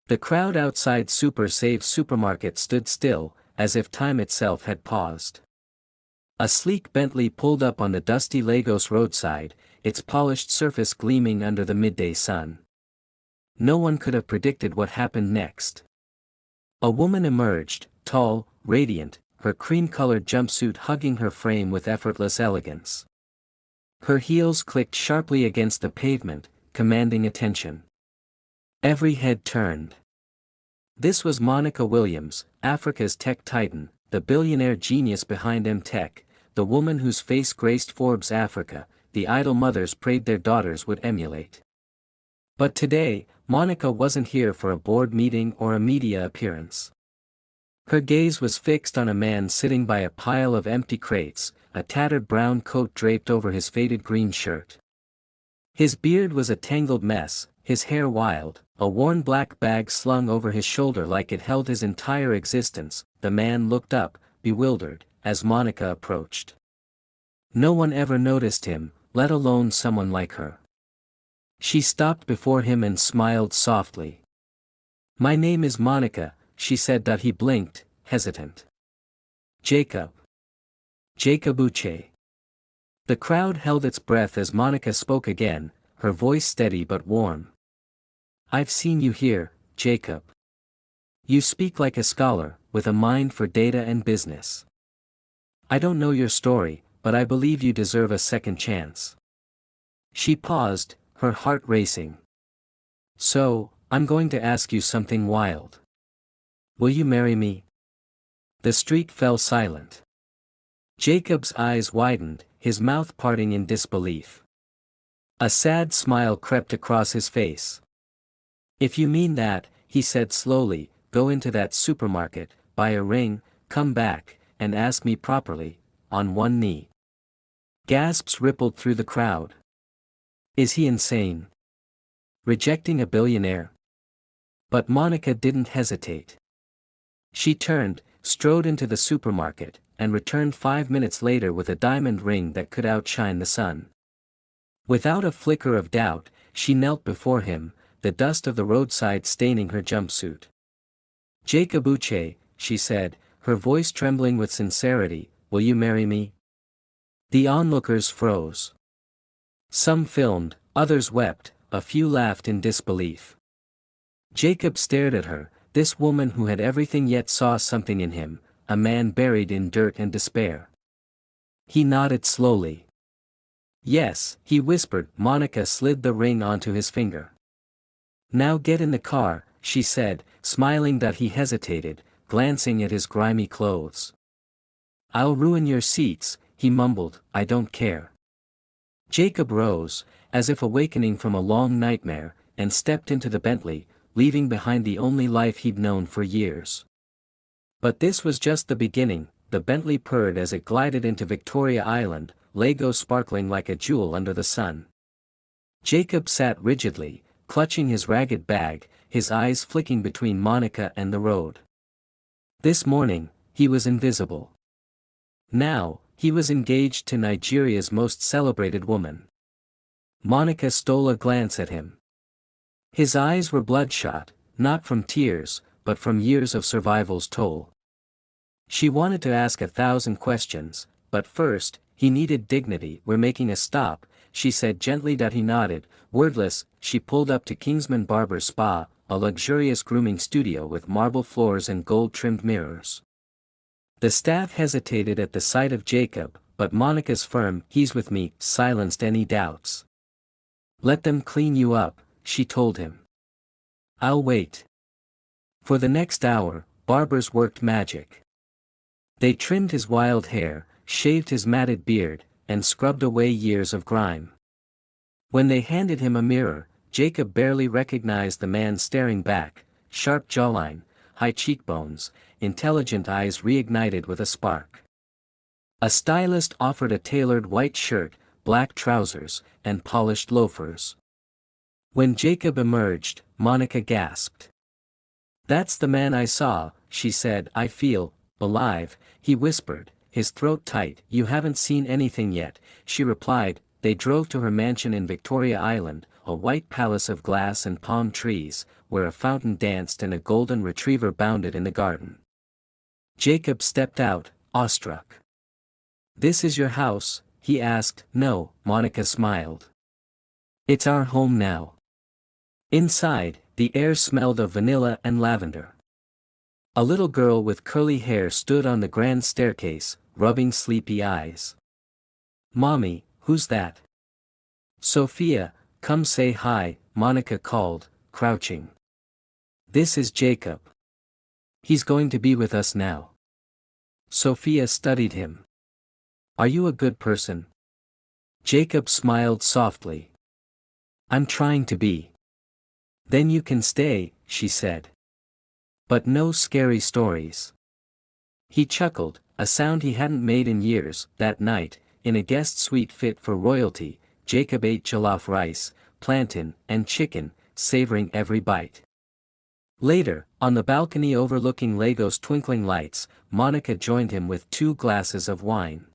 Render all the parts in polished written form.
The crowd outside Super Save's supermarket stood still, as if time itself had paused. A sleek Bentley pulled up on the dusty Lagos roadside, its polished surface gleaming under the midday sun. No one could have predicted what happened next. A woman emerged, tall, radiant, her cream-colored jumpsuit hugging her frame with effortless elegance. Her heels clicked sharply against the pavement, commanding attention. Every head turned. This was Monica Williams, Africa's tech titan, the billionaire genius behind M-Tech, the woman whose face graced Forbes Africa, the idol mothers prayed their daughters would emulate. But today, Monica wasn't here for a board meeting or a media appearance. Her gaze was fixed on a man sitting by a pile of empty crates, a tattered brown coat draped over his faded green shirt. His beard was a tangled mess, his hair wild, a worn black bag slung over his shoulder like it held his entire existence. The man looked up, bewildered, as Monica approached. No one ever noticed him, let alone someone like her. She stopped before him and smiled softly. "My name is Monica," she said. He blinked, hesitant. "Jacob. Jacob Uche." The crowd held its breath as Monica spoke again, her voice steady but warm. "I've seen you here, Jacob. You speak like a scholar, with a mind for data and business. I don't know your story, but I believe you deserve a second chance." She paused, her heart racing. "So, I'm going to ask you something wild. Will you marry me?" The street fell silent. Jacob's eyes widened, his mouth parting in disbelief. A sad smile crept across his face. "If you mean that," he said slowly, "go into that supermarket, buy a ring, come back, and ask me properly, on one knee." Gasps rippled through the crowd. Is he insane? Rejecting a billionaire? But Monica didn't hesitate. She turned, strode into the supermarket, and returned 5 minutes later with a diamond ring that could outshine the sun. Without a flicker of doubt, she knelt before him, the dust of the roadside staining her jumpsuit. "Jacob Uche," she said, her voice trembling with sincerity, "will you marry me?" The onlookers froze. Some filmed, others wept, a few laughed in disbelief. Jacob stared at her, this woman who had everything yet saw something in him, a man buried in dirt and despair. He nodded slowly. "Yes," he whispered. Monica slid the ring onto his finger. "Now get in the car," she said, smiling. He hesitated, glancing at his grimy clothes. "I'll ruin your seats," he mumbled. "I don't care." Jacob rose, as if awakening from a long nightmare, and stepped into the Bentley, leaving behind the only life he'd known for years. But this was just the beginning. The Bentley purred as it glided into Victoria Island, Lagos sparkling like a jewel under the sun. Jacob sat rigidly, clutching his ragged bag, his eyes flicking between Monica and the road. This morning, he was invisible. Now, he was engaged to Nigeria's most celebrated woman. Monica stole a glance at him. His eyes were bloodshot, not from tears, but from years of survival's toll. She wanted to ask 1,000 questions, but first, he needed dignity. "We're making a stop," she said gently. He nodded, wordless. She pulled up to Kingsman Barber's Spa, a luxurious grooming studio with marble floors and gold-trimmed mirrors. The staff hesitated at the sight of Jacob, but Monica's firm "he's with me" silenced any doubts. "Let them clean you up," she told him. "I'll wait." For the next hour, barbers worked magic. They trimmed his wild hair, shaved his matted beard, and scrubbed away years of grime. When they handed him a mirror, Jacob barely recognized the man staring back, sharp jawline, high cheekbones, intelligent eyes reignited with a spark. A stylist offered a tailored white shirt, black trousers, and polished loafers. When Jacob emerged, Monica gasped. "That's the man I saw," she said. "I feel alive," he whispered, his throat tight. "You haven't seen anything yet," she replied. They drove to her mansion in Victoria Island, a white palace of glass and palm trees, where a fountain danced and a golden retriever bounded in the garden. Jacob stepped out, awestruck. "This is your house?" he asked. "No," Monica smiled. "It's our home now." Inside, the air smelled of vanilla and lavender. A little girl with curly hair stood on the grand staircase, rubbing sleepy eyes. "Mommy, who's that?" "Sophia, come say hi," Monica called, crouching. "This is Jacob. He's going to be with us now." Sophia studied him. "Are you a good person?" Jacob smiled softly. "I'm trying to be." "Then you can stay," she said. "But no scary stories." He chuckled, a sound he hadn't made in years. That night, in a guest suite fit for royalty, Jacob ate jollof rice, plantain, and chicken, savoring every bite. Later, on the balcony overlooking Lagos' twinkling lights, Monica joined him with 2 glasses of wine.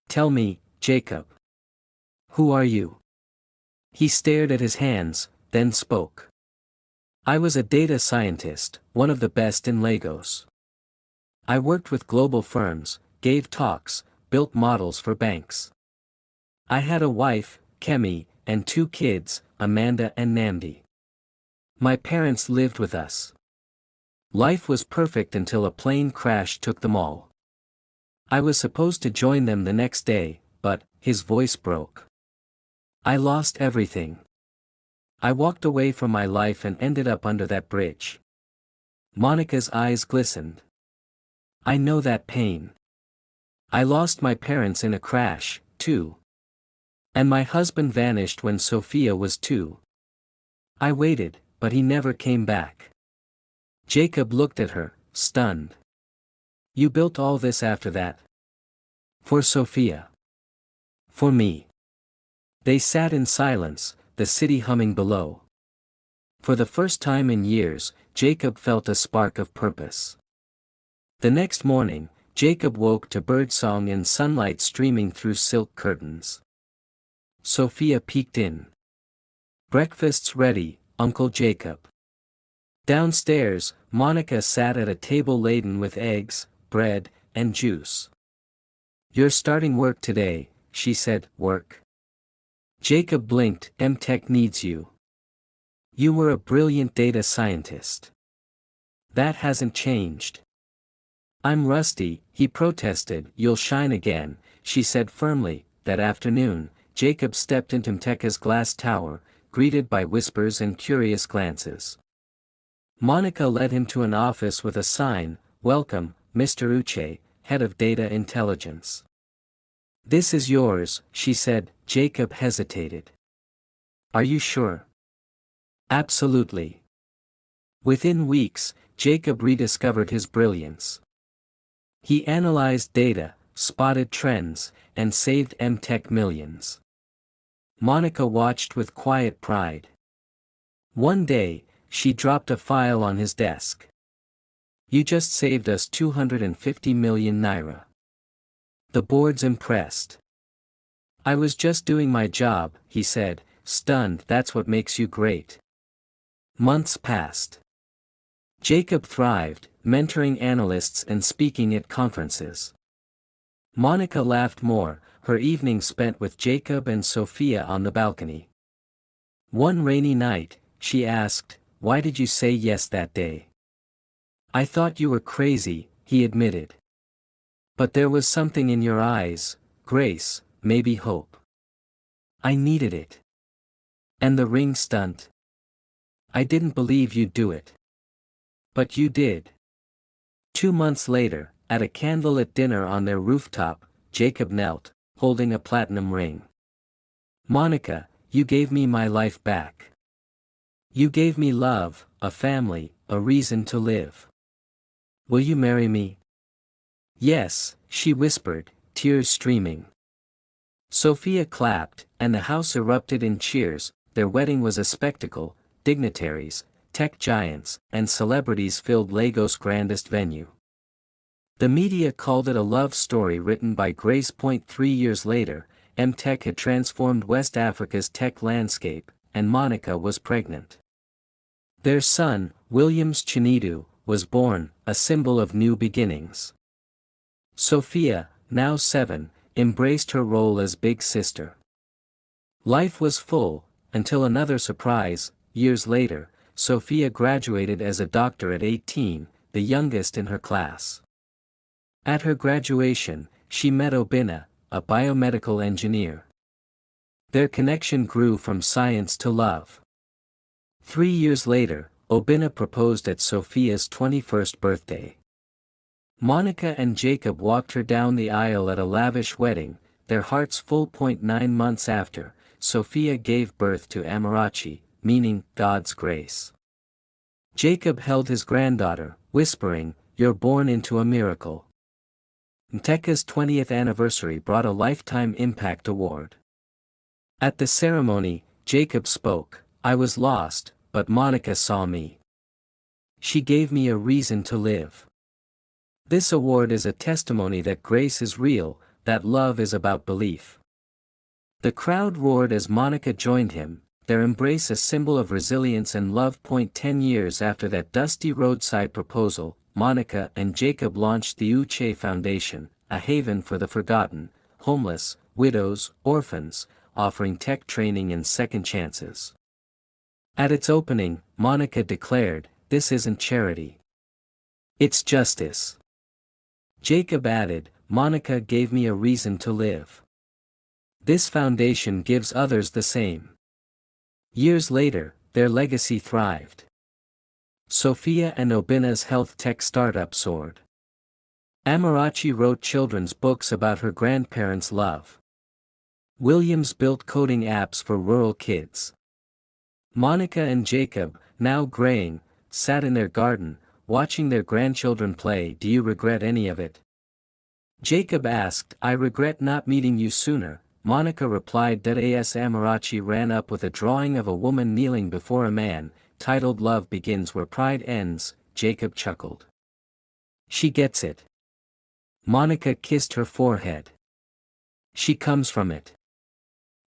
"Tell me, Jacob. Who are you?" He stared at his hands, then spoke. "I was a data scientist, one of the best in Lagos. I worked with global firms, gave talks, built models for banks. I had a wife, Kemi, and 2 kids, Amanda and Namdi. My parents lived with us. Life was perfect until a plane crash took them all. I was supposed to join them the next day, but," his voice broke. "I lost everything. I walked away from my life and ended up under that bridge." Monica's eyes glistened. "I know that pain. I lost my parents in a crash, too. And my husband vanished when Sophia was 2. I waited, but he never came back." Jacob looked at her, stunned. "You built all this after that? For Sophia? For me?" They sat in silence, the city humming below. For the first time in years, Jacob felt a spark of purpose. The next morning, Jacob woke to birdsong and sunlight streaming through silk curtains. Sophia peeked in. "Breakfast's ready, Uncle Jacob." Downstairs, Monica sat at a table laden with eggs, bread, and juice. "You're starting work today," she said. "Work?" Jacob blinked. "MTech needs you. You were a brilliant data scientist. That hasn't changed." "I'm rusty," he protested. "You'll shine again," she said firmly. That afternoon, Jacob stepped into MTech's glass tower, greeted by whispers and curious glances. Monica led him to an office with a sign, "Welcome, Mr. Uche, Head of Data Intelligence." "This is yours," she said. Jacob hesitated. "Are you sure?" "Absolutely." Within weeks, Jacob rediscovered his brilliance. He analyzed data, spotted trends, and saved MTech millions. Monica watched with quiet pride. One day, she dropped a file on his desk. "You just saved us 250 million naira." The board's impressed. "I was just doing my job," he said, stunned. "That's what makes you great." Months passed. Jacob thrived, mentoring analysts and speaking at conferences. Monica laughed more, her evenings spent with Jacob and Sophia on the balcony. One rainy night, she asked, "Why did you say yes that day?" "I thought you were crazy," he admitted. "But there was something in your eyes, grace, maybe hope. I needed it. And the ring stunt. I didn't believe you'd do it. But you did." 2 months later, at a candlelit dinner on their rooftop, Jacob knelt, holding a platinum ring. "Monica, you gave me my life back. You gave me love, a family, a reason to live. Will you marry me?" "Yes," she whispered, tears streaming. Sophia clapped, and the house erupted in cheers. Their wedding was a spectacle. Dignitaries, tech giants, and celebrities filled Lagos' grandest venue. The media called it a love story written by Grace. 3 years later, MTech had transformed West Africa's tech landscape, and Monica was pregnant. Their son, Williams Chinedu, was born, a symbol of new beginnings. Sophia, now 7, embraced her role as big sister. Life was full, until another surprise. Years later, Sophia graduated as a doctor at 18, the youngest in her class. At her graduation, she met Obinna, a biomedical engineer. Their connection grew from science to love. 3 years later, Obinna proposed at Sophia's 21st birthday. Monica and Jacob walked her down the aisle at a lavish wedding, their hearts full. 9 months after, Sophia gave birth to Amarachi, meaning God's grace. Jacob held his granddaughter, whispering, "You're born into a miracle." Nteka's 20th anniversary brought a Lifetime Impact Award. At the ceremony, Jacob spoke, "I was lost, but Monica saw me. She gave me a reason to live." This award is a testimony that grace is real, that love is about belief. The crowd roared as Monica joined him, their embrace a symbol of resilience and love. 10 years after that dusty roadside proposal, Monica and Jacob launched the Uche Foundation, a haven for the forgotten, homeless, widows, orphans, offering tech training and second chances. At its opening, Monica declared, "This isn't charity. It's justice." Jacob added, "Monica gave me a reason to live. This foundation gives others the same." Years later, their legacy thrived. Sophia and Obinna's health tech startup soared. Amarachi wrote children's books about her grandparents' love. Williams built coding apps for rural kids. Monica and Jacob, now graying, sat in their garden, watching their grandchildren play. "Do you regret any of it?" Jacob asked. "I regret not meeting you sooner." Monica replied. As Amarachi ran up with a drawing of a woman kneeling before a man, titled "Love Begins Where Pride Ends." Jacob chuckled. "She gets it." Monica kissed her forehead. "She comes from it."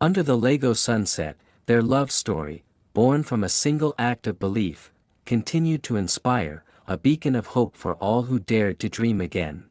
Under the Lego sunset, their love story, born from a single act of belief, continued to inspire, a beacon of hope for all who dared to dream again.